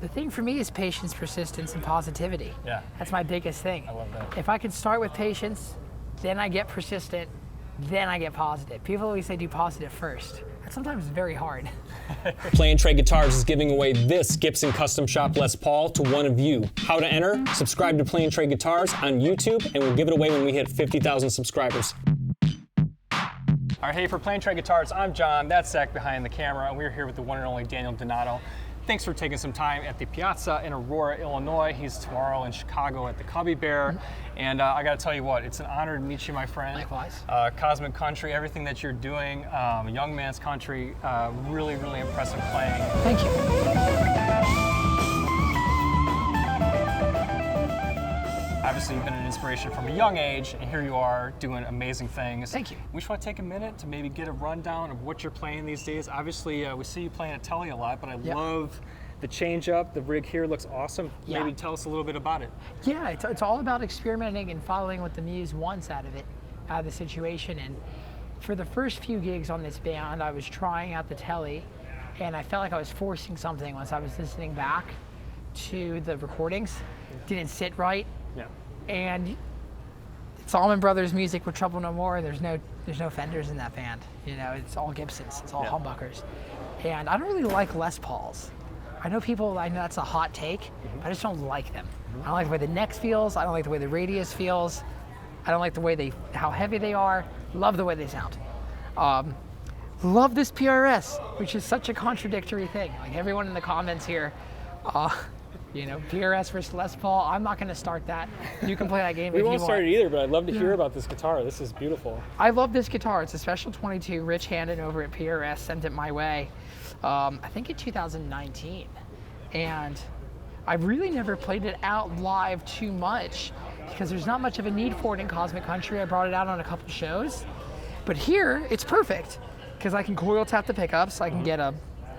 The thing for me is patience, persistence, and positivity. Yeah. That's my biggest thing. I love that. If I could start with patience, then I get persistent, then I get positive. People always say do positive first. That's sometimes very hard. Play and Trade Guitars is giving away this Gibson Custom Shop Les Paul to one of you. How to enter? Subscribe to Play and Trade Guitars on YouTube, and we'll give it away when we hit 50,000 subscribers. All right, hey, for Play and Trade Guitars, I'm John. That's Zach behind the camera, and we're here with the one and only Daniel Donato. Thanks for taking some time at the Piazza in Aurora, Illinois. He's tomorrow in Chicago at the Cubby Bear. And I got to tell you what, it's an honor to meet you, my friend. Likewise. Cosmic Country, everything that you're doing, young man's country, really, really impressive playing. Thank you. Obviously, you've been an inspiration from a young age, and here you are doing amazing things. Thank you. We just want to take a minute to maybe get a rundown of what you're playing these days. Obviously, we see you playing at Telly a lot, but I love the change up. The rig here looks awesome. Yeah. Maybe tell us a little bit about it. Yeah, it's all about experimenting and following what the muse wants out of it, out of the situation. And for the first few gigs on this band, I was trying out the Telly, and I felt like I was forcing something once I was listening back to the recordings. Didn't sit right. Yeah. And it's Allman Brothers music with Trouble No More. There's no Fenders in that band. You know, it's all Gibsons. It's all humbuckers. And I don't really like Les Pauls. I know that's a hot take, but I just don't like them. I don't like the way the neck feels. I don't like the way the radius feels. I don't like the way how heavy they are. Love the way they sound. Love this PRS, which is such a contradictory thing. Like everyone in the comments here, you know, PRS versus Les Paul. I'm not going to start that. You can play that game if you want. We won't start it either, but I'd love to hear about this guitar. This is beautiful. I love this guitar. It's a Special 22. Rich Hannon over at PRS sent it my way, I think in 2019. And I really never played it out live too much because there's not much of a need for it in Cosmic Country. I brought it out on a couple shows. But here, it's perfect because I can coil tap the pickups. I can get a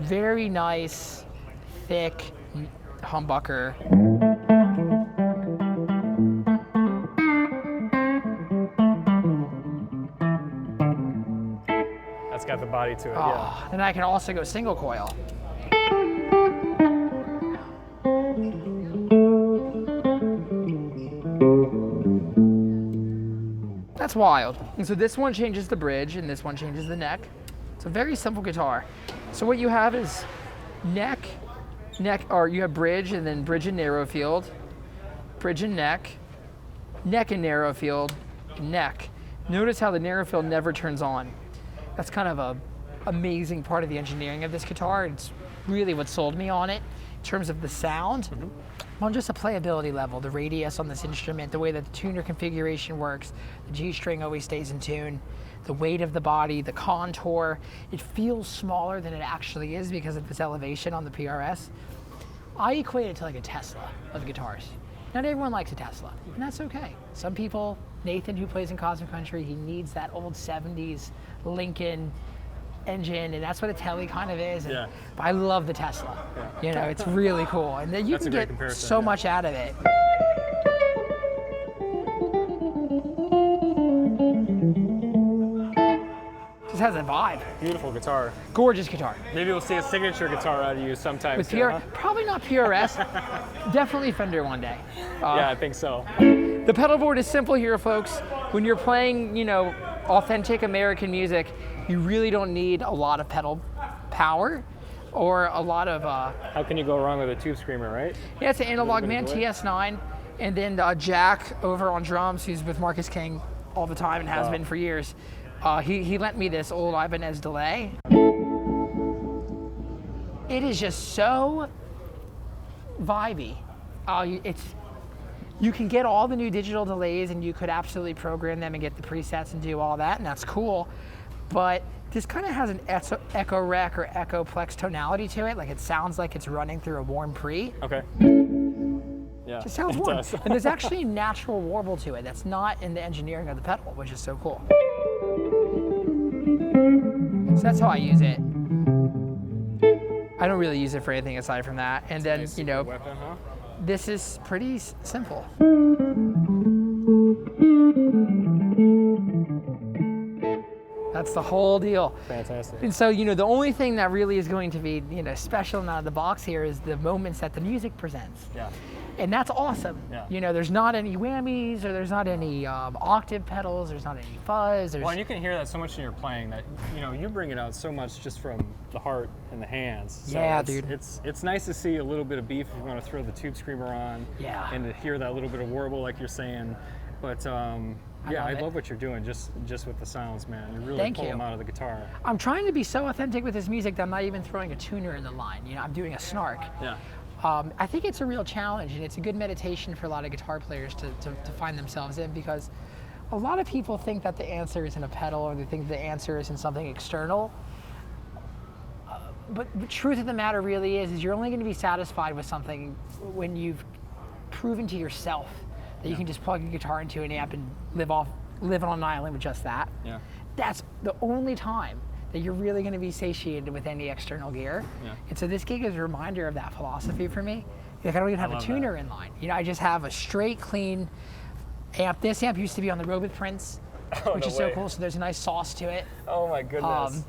very nice, thick humbucker. That's got the body to it, yeah. And I can also go single coil. That's wild. And so this one changes the bridge and this one changes the neck. It's a very simple guitar. So what you have is neck, or you have bridge and then bridge and narrow field, bridge and neck and narrow field, neck. Notice how the narrow field never turns on. That's kind of a amazing part of the engineering of this guitar. It's really what sold me on it in terms of the sound. On just a playability level, the radius on this instrument, the way that the tuner configuration works, the G string always stays in tune, the weight of the body, the contour, it feels smaller than it actually is because of this elevation on the PRS. I equate it to like a Tesla of guitars. Not everyone likes a Tesla, and that's okay. Some people, Nathan who plays in Cosmic Country, he needs that old 70s Lincoln engine, and that's what a Telly kind of is. But I love the Tesla. You know, it's really cool, and then you can get so much out of it. Just has a vibe. Beautiful guitar. Gorgeous guitar. Maybe we'll see a signature guitar out of you sometime With soon, huh? Probably not PRS. Definitely Fender one day. Yeah, I think so. The Pedalboard is simple here, folks. When you're playing, you know, authentic American music, you really don't need a lot of pedal power or a lot of... How can you go wrong with a Tube Screamer, right? Yeah, it's an Analog Man TS9. And then Jack over on drums, who's with Marcus King all the time and has been for years. He lent me this old Ibanez delay. It is just so vibey. You can get all the new digital delays and you could absolutely program them and get the presets and do all that, and that's cool. But this kind of has an echo rec or echo plex tonality to it. Like it sounds like it's running through a warm pre. Okay. Yeah, it just sounds warm. And there's actually a natural warble to it that's not in the engineering of the pedal, which is so cool. So that's how I use it. I don't really use it for anything aside from that. And then, nice, you know, weapon, huh? This is pretty simple. That's the whole deal. Fantastic. And so, the only thing that really is going to be, special and out of the box here is the moments that the music presents. Yeah. And that's awesome. Yeah. There's not any whammies, or there's not any octave pedals, there's not any fuzz. Well, and you can hear that so much in your playing that, you bring it out so much just from the heart and the hands. So Yeah, it's, dude. It's nice to see a little bit of beef if you want to throw the tube screamer on. Yeah. And to hear that little bit of warble like you're saying. But I love what you're doing just with the sounds, man. You really pull them out of the guitar. I'm trying to be so authentic with this music that I'm not even throwing a tuner in the line. I'm doing a snark. Yeah. I think it's a real challenge, and it's a good meditation for a lot of guitar players to find themselves in, because a lot of people think that the answer is in a pedal, or they think the answer is in something external. But the truth of the matter really is you're only going to be satisfied with something when you've proven to yourself that you can just plug a guitar into an amp and live on an island with just that. Yeah. That's the only time that you're really going to be satiated with any external gear. Yeah. And so this gig is a reminder of that philosophy for me. Like, I don't even have a tuner in line. I just have a straight, clean amp. This amp used to be on the road with Prince, which is so cool. So there's a nice sauce to it. Oh my goodness.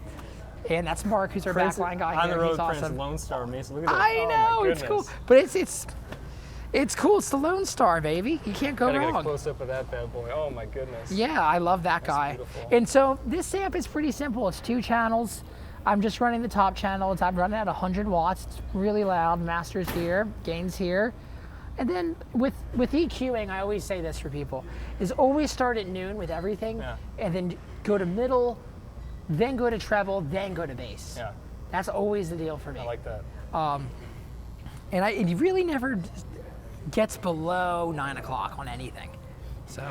And that's Mark, who's our Prince, backline guy on here. the road, He's Prince, awesome. Lone Star Mason. Look at that. I know, my it's cool. goodness. But it's cool. It's the Lone Star, baby. You can't go Gotta get a wrong. close up of that bad boy. Oh my goodness. Yeah, I love that guy. beautiful. And so this amp is pretty simple. It's 2 channels. I'm just running the top channel. I'm running at 100 watts. It's really loud. Master's here, gains here. And then with EQing, I always say this for people, is always start at noon with everything, and then go to middle, then go to treble, then go to bass. Yeah. That's always the deal for me. I like that. And it really never gets below 9 o'clock on anything. So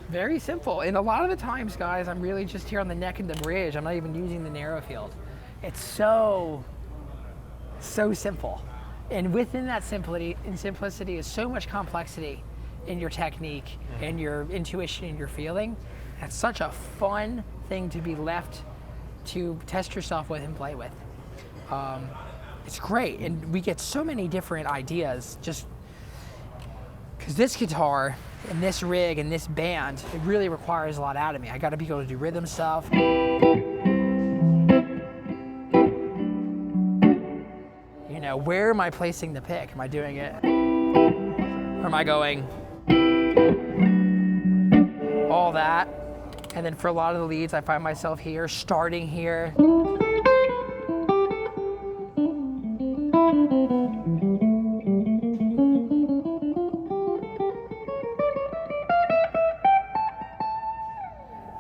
very simple. And a lot of the times, guys, I'm really just here on the neck and the bridge. I'm not even using the narrow field. It's so simple. And within that simplicity is so much complexity in your technique and your intuition and your feeling. That's such a fun thing to be left to test yourself with and play with. It's great, and we get so many different ideas just because this guitar and this rig and this band, it really requires a lot out of me. I got to be able to do rhythm stuff. Where am I placing the pick? Am I doing it? Or am I going all that? And then for a lot of the leads, I find myself here, starting here.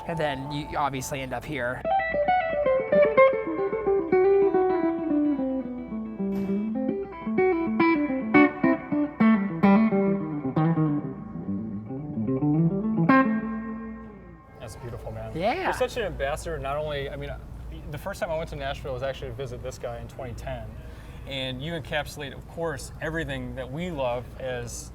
And then you obviously end up here. That's beautiful, man. Yeah. You're such an ambassador. Not only, the first time I went to Nashville was actually to visit this guy in 2010. And you encapsulate, of course, everything that we love as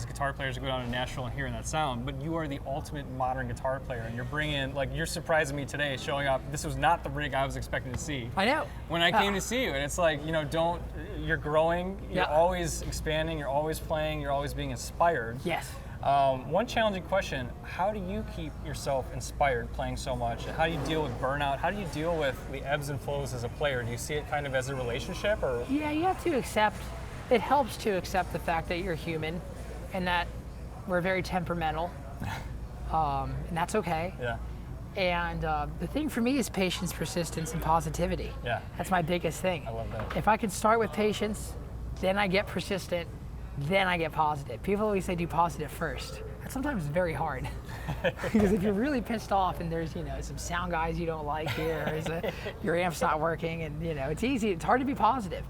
guitar players to go down to Nashville and hearing that sound, but you are the ultimate modern guitar player, and you're bringing, you're surprising me today showing up. This was not the rig I was expecting to see. I know. When I came to see you, and it's like, you're growing, you're always expanding, you're always playing, you're always being inspired. Yes. One challenging question, how do you keep yourself inspired playing so much? How do you deal with burnout? How do you deal with the ebbs and flows as a player? Do you see it kind of as a relationship, or? Yeah, you have to accept, it helps to accept the fact that you're human and that we're very temperamental, and that's okay. Yeah. And the thing for me is patience, persistence, and positivity. Yeah. That's my biggest thing. I love that. If I can start with patience, then I get persistent, then I get positive. People always say do positive first. That's sometimes very hard. Because if you're really pissed off and there's, some sound guys you don't like here, or your amp's not working, and it's hard to be positive.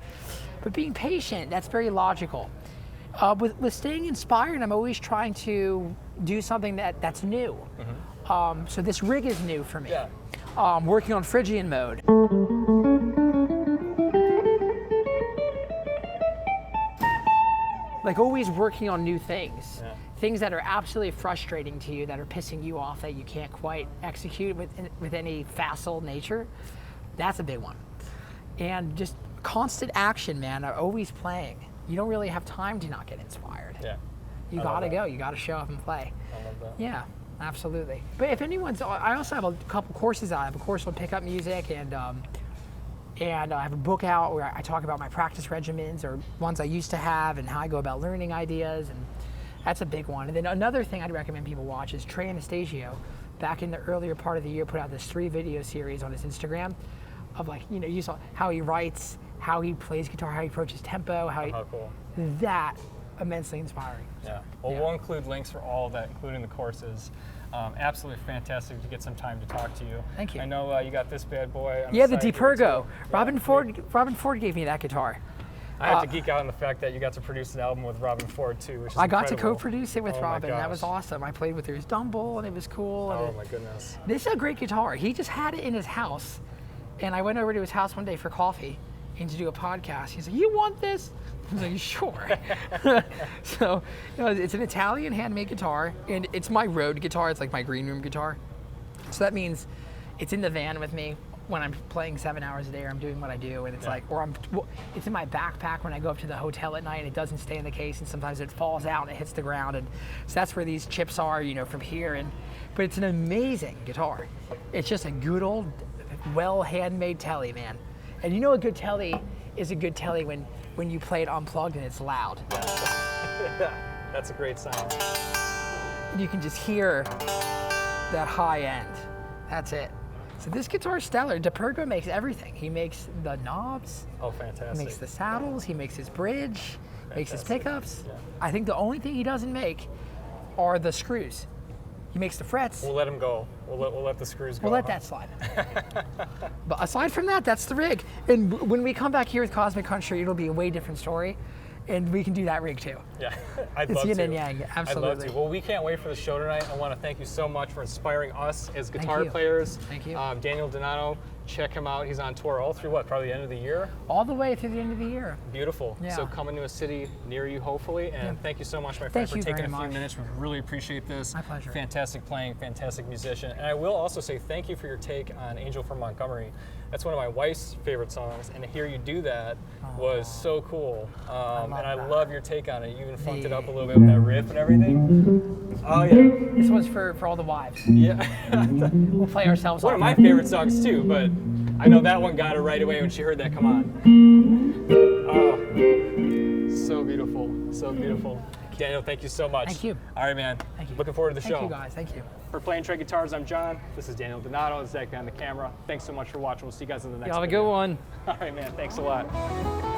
But being patient, that's very logical. With staying inspired, I'm always trying to do something that's new. Mm-hmm. So this rig is new for me. Yeah. Working on Phrygian mode. Like always working on new things. Yeah. Things that are absolutely frustrating to you, that are pissing you off, that you can't quite execute with any facile nature. That's a big one. And just constant action, man, always playing. You don't really have time to not get inspired. Yeah. You gotta go, you gotta show up and play. I love that. Yeah. Absolutely. But if anyone's, I also have a couple courses out. I have a course on pickup music, and I have a book out where I talk about my practice regimens or ones I used to have and how I go about learning ideas, and that's a big one. And then another thing I'd recommend people watch is Trey Anastasio. Back in the earlier part of the year, put out this 3 video series on his Instagram of, like, you know, you saw how he writes, how he plays guitar, how he approaches tempo, How cool. that immensely inspiring. Yeah. Well, we'll include links for all of that, including the courses. Absolutely fantastic to get some time to talk to you. Thank you. I know you got this bad boy. On Yeah, the the side Pergo. here, too. Robin Ford gave me that guitar. I have to geek out on the fact that you got to produce an album with Robin Ford too, which is I got to incredible. co-produce it with Oh my Robin. That gosh. was awesome. I played with his Dumble, and it was cool. Oh And my goodness. this is a great guitar. He just had it in his house, and I went over to his house one day for coffee and to do a podcast. He's like, "You want this?" I was like, "Sure." So, you know, it's an Italian handmade guitar, and it's my road guitar. It's like my green room guitar. So that means it's in the van with me when I'm playing 7 hours a day, or I'm doing what I do, and it's like, or it's in my backpack when I go up to the hotel at night, and it doesn't stay in the case, and sometimes it falls out and it hits the ground, and so that's where these chips are, you know, from here. But it's an amazing guitar. It's just a good old, well handmade telly, man. And you know, a good telly is a good telly when you play it unplugged and it's loud. That's a great sound. You can just hear that high end. That's it. So this guitar is stellar. Pergo makes everything. He makes the knobs. Oh, fantastic. He makes the saddles. He makes his bridge. Makes his Fantastic. pickups. Yeah. I think the only thing he doesn't make are the screws. He makes the frets. We'll let him go. We'll let the screws go. We'll let that slide. But aside from that, that's the rig. And when we come back here with Cosmic Country, it'll be a way different story. And we can do that rig too. Yeah, I'd It's love yin to. and yang, I'd love absolutely. to. Well, we can't wait for the show tonight. I want to thank you so much for inspiring us as guitar you. players. Thank you. Daniel Donato, check him out. He's on tour all through probably the end of the year. All the way through the end of the year. Beautiful. Yeah. So coming to a city near you, hopefully. And thank you so much, my friend, Thank for you taking very a few much. minutes. We really appreciate this. My pleasure. Fantastic playing, fantastic musician. And I will also say thank you for your take on Angel from Montgomery. That's one of my wife's favorite songs, and to hear you do that was so cool. And I that. love your take on it. You even funked it up a little bit with that riff and everything. Oh yeah. This one's for all the wives. Yeah. We'll play ourselves One off. of my favorite songs too, but I know that one got her right away when she heard that come on. Oh, so beautiful, so beautiful. Daniel, thank you so much. Thank you. All right, man. Thank you. Looking forward to the show. Thank you, guys. Thank you. For Playing Trade Guitars, I'm John. This is Daniel Donato. Zach behind the camera. Thanks so much for watching. We'll see you guys in the next Y'all have a video. good one. All right, man. Thanks a lot.